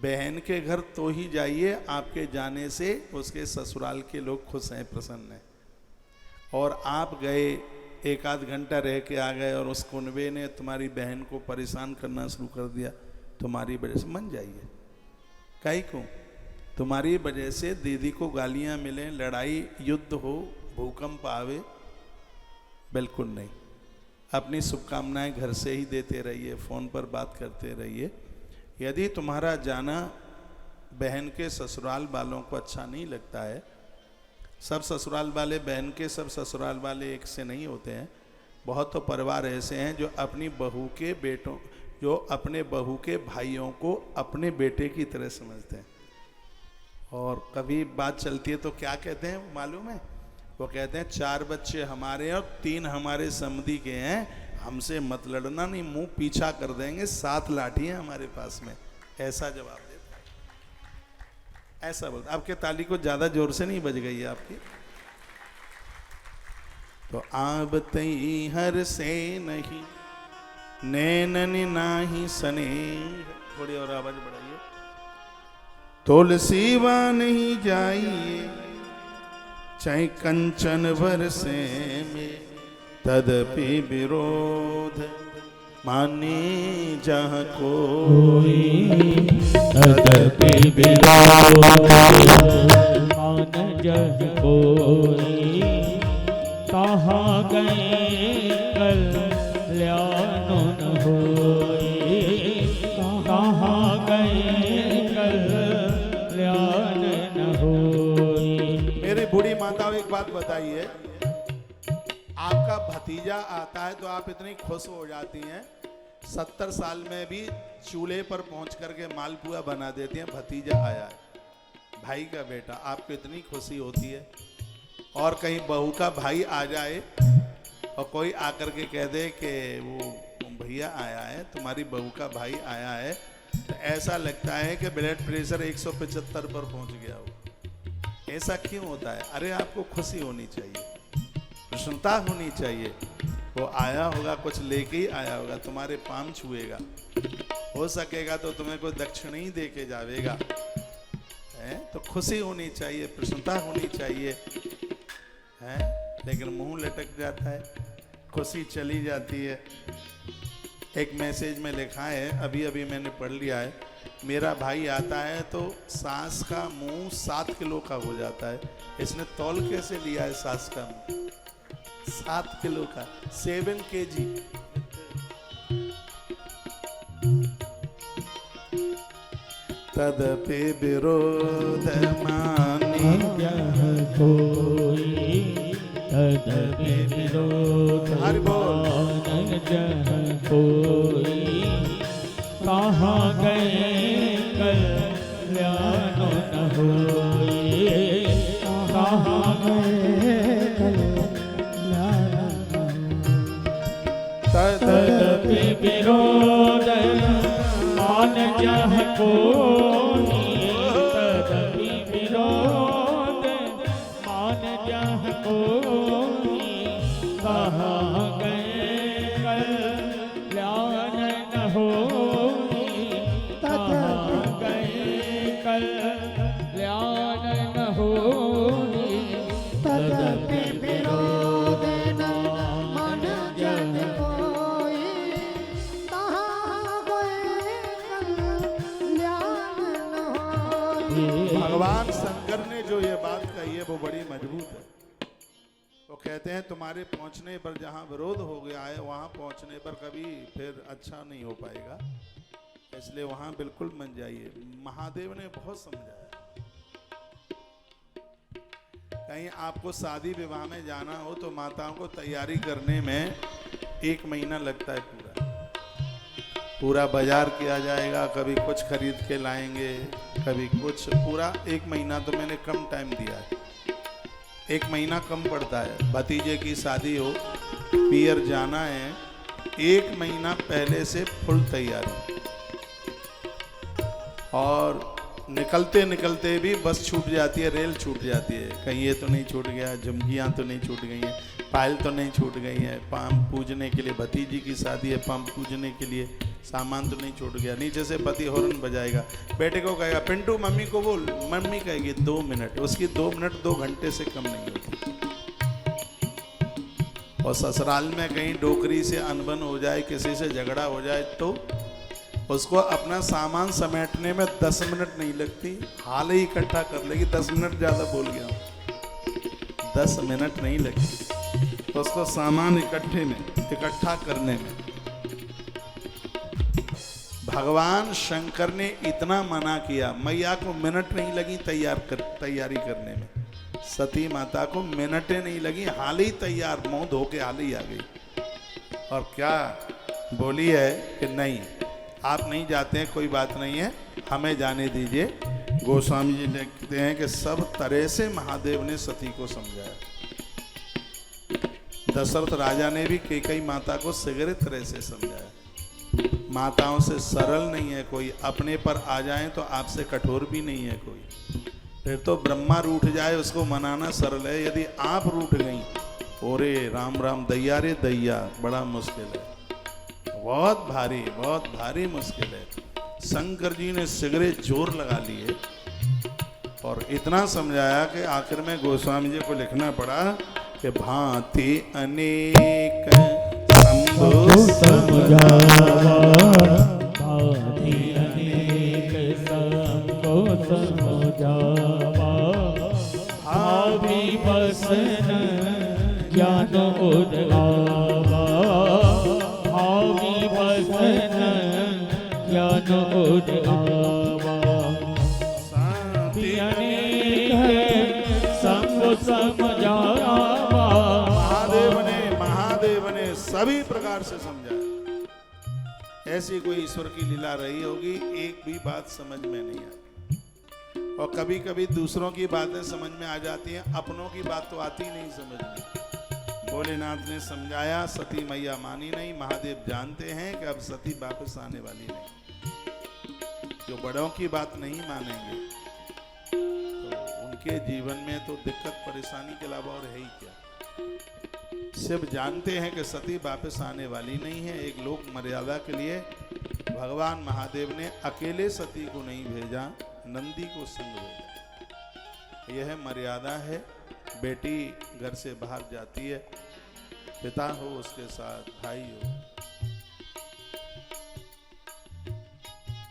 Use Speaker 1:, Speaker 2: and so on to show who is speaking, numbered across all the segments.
Speaker 1: बहन के घर तो ही जाइए, आपके जाने से उसके ससुराल के लोग खुश हैं, प्रसन्न हैं। और आप गए, एक आध घंटा रह के आ गए और उस कुनबे ने तुम्हारी बहन को परेशान करना शुरू कर दिया, तुम्हारी वजह से मन जाइए। काहे को? तुम्हारी वजह से दीदी को गालियां मिलें, लड़ाई युद्ध हो, भूकंप आवे, बिल्कुल नहीं। अपनी शुभकामनाएं घर से ही देते रहिए, फ़ोन पर बात करते रहिए। यदि तुम्हारा जाना बहन के ससुराल वालों को अच्छा नहीं लगता है, सब ससुराल वाले बहन के, सब ससुराल वाले एक से नहीं होते हैं। बहुत तो परिवार ऐसे हैं जो अपनी बहू के बेटों, जो अपने बहू के भाइयों को अपने बेटे की तरह समझते हैं। और कभी बात चलती है तो क्या कहते हैं मालूम है? वो कहते हैं 4 बच्चे हमारे हैं और 3 हमारे समधी के हैं, हमसे मत लड़ना, नहीं मुंह पीछा कर देंगे, 7 लाठी हैं हमारे पास में। ऐसा जवाब देता है, ऐसा बोलता। आपके ताली को ज्यादा जोर से नहीं बज गई है आपकी? तो आब तई हर से नहीं नैनन नाही सने, थोड़ी और आवाज बढ़ाइए। तुलसीवा नहीं जाइए चाहे कंचन बरसे में, तदपि विरोध माने जहाँ कोई,
Speaker 2: तदपि विरोध मान जहाँ कोई, कहाँ गए कल्याण न होई, कहाँ गए कल्याण न होई।
Speaker 1: मेरी बूढ़ी माताओं एक बात बताइए, आपका भतीजा आता है तो आप इतनी खुश हो जाती हैं, 70 साल में भी चूल्हे पर पहुंच करके मालपुआ बना देती हैं, भतीजा आया है, भाई का बेटा, आपको इतनी खुशी होती है। और कहीं बहू का भाई आ जाए और कोई आकर के कह दे कि वो भैया आया है, तुम्हारी बहू का भाई आया है, तो ऐसा लगता है कि ब्लड प्रेशर 175 पर पहुंच गया हो। ऐसा क्यों होता है? अरे आपको खुशी होनी चाहिए, प्रसन्नता होनी चाहिए। वो आया होगा, कुछ लेके ही आया होगा, तुम्हारे पाम छुएगा, हो सकेगा तो तुम्हें कोई दक्षिण ही दे के जावेगा, है? तो खुशी होनी चाहिए, प्रसन्नता होनी चाहिए, है? लेकिन मुंह लटक जाता है, खुशी चली जाती है। एक मैसेज में लिखा है, अभी अभी मैंने पढ़ लिया है, मेरा भाई आता है तो सास का मुंह 7 किलो का हो जाता है। इसने तौल कैसे लिया है सास का मुंह? 7 किलो का, 7 kg। तदपि विरोध माने
Speaker 2: जहाँ कोई, तदपि विरोध मान जहाँ कोई, कहाँ गए कल्याण न होई, कहाँ गए कल्याण न होई। तदपि विरोध मान जहाँ कोई, तदपि विरोध मान जहाँ कोई, कहाँ गए कल्याण न होई, कहाँ गए कल्याण न होई। तदपि विरोध मान जहाँ कोई, कहाँ गए कल्याण न होई।
Speaker 1: भगवान शंकर ने जो ये बात कही है वो बड़ी मजबूत है। वो कहते हैं तुम्हारे पहुंचने पर जहाँ विरोध हो गया है, वहाँ पहुंचने पर कभी फिर अच्छा नहीं हो पाएगा, इसलिए वहाँ बिल्कुल मन जाइए। महादेव ने बहुत समझाया। कहीं आपको शादी विवाह में जाना हो तो माताओं को तैयारी करने में 1 महीना लगता है, पूरा बाजार किया जाएगा, कभी कुछ खरीद के लाएंगे, कभी कुछ, पूरा 1 महीना तो मैंने कम टाइम दिया है, 1 महीना कम पड़ता है। भतीजे की शादी हो, पियर जाना है, 1 महीना पहले से फुल तैयारी। और निकलते निकलते भी बस छूट जाती है, रेल छूट जाती है, कहीं ये तो नहीं छूट गया, झुमकियाँ तो नहीं छूट गई हैं, पायल तो नहीं छूट गई है, पाम पूजने के लिए, भतीजी की शादी है, पाम पूजने के लिए सामान तो नहीं छूट गया। नीचे से पति हॉर्न बजाएगा, बेटे को कहेगा पिंटू मम्मी को बोल, मम्मी कहेगी 2 मिनट, उसकी 2 मिनट 2 घंटे से कम नहीं होती। और ससुराल में कहीं डोकरी से अनबन हो जाए, किसी से झगड़ा हो जाए तो उसको अपना सामान समेटने में 10 मिनट नहीं लगती, हाल ही इकट्ठा कर लेगी। 10 मिनट ज़्यादा बोल गया, 10 मिनट नहीं लगती तो उसको सामान इकट्ठा करने में। भगवान शंकर ने इतना मना किया, मैया को मिनट नहीं लगी तैयारी करने में, सती माता को मिनटें नहीं लगी, हाल ही तैयार, मुंह धो के हाल ही आ गई। और क्या बोली है कि नहीं आप नहीं जाते हैं, कोई बात नहीं है, हमें जाने दीजिए। गोस्वामी जी लिखते हैं कि सब तरह से महादेव ने सती को समझाया। दशरथ राजा ने भी कैकेयी माता को सगरे तरह से समझाया। माताओं से सरल नहीं है कोई, अपने पर आ जाए तो आपसे कठोर भी नहीं है कोई। फिर तो ब्रह्मा रूठ जाए उसको मनाना सरल है, यदि आप रूठ गई, ओरे राम राम दैया रे दैया, बड़ा मुश्किल है, बहुत भारी मुश्किल है। शंकर जी ने सिगरे जोर लगा लिए और इतना समझाया कि आखिर में गोस्वामी जी को लिखना पड़ा कि भांति अनेक शंभु
Speaker 2: समझावा, भांति अनेक शंभु समझावा, भावी बसन ज्ञान उदावा, भावी बसन ज्ञान उदावा, भांति अनेक शंभु समझावा।
Speaker 1: महादेव ने सभी प्रकार से समझाया। ऐसी कोई ईश्वर की लीला रही होगी, एक भी बात समझ में नहीं आई। और कभी कभी दूसरों की बातें समझ में आ जाती हैं, अपनों की बात तो आती नहीं समझ में। भोलेनाथ ने समझाया, सती मैया मानी नहीं। महादेव जानते हैं कि अब सती वापस आने वाली नहीं। जो बड़ों की बात नहीं मानेंगे तो उनके जीवन में तो दिक्कत परेशानी के अलावा और है ही क्या। शिव जानते हैं कि सती वापस आने वाली नहीं है। एक लोक मर्यादा के लिए भगवान महादेव ने अकेले सती को नहीं भेजा, नंदी को संग भेजा। यह मर्यादा है। बेटी घर से बाहर जाती है, पिता हो उसके साथ, भाई हो,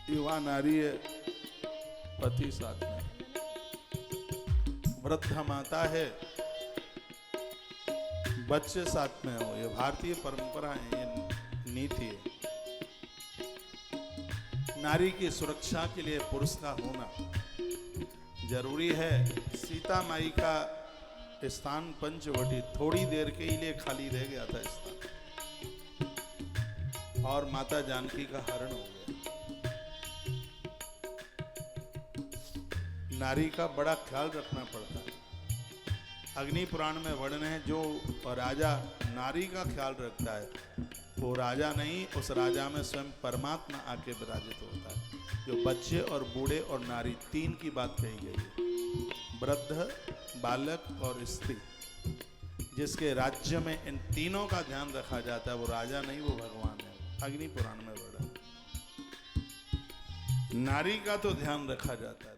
Speaker 1: युवा नारी है, पति साथ में, वृद्ध माता है, बच्चे साथ में हो। ये भारतीय परंपरा है, ये नीति है। नारी की सुरक्षा के लिए पुरुष का होना जरूरी है। सीता माई का स्थान पंचवटी थोड़ी देर के लिए खाली रह गया था स्थान, और माता जानकी का हरण हो गया। नारी का बड़ा ख्याल रखना पड़ता है। अग्नि पुराण में वर्णन है, जो राजा नारी का ख्याल रखता है वो राजा नहीं, उस राजा में स्वयं परमात्मा आके विराजित होता है। जो बच्चे और बूढ़े और नारी, तीन की बात कही गई है, वृद्ध, बालक और स्त्री। जिसके राज्य में इन तीनों का ध्यान रखा जाता है वो राजा नहीं, वो भगवान है। अग्नि पुराण में वर्णन। नारी का तो ध्यान रखा जाता है।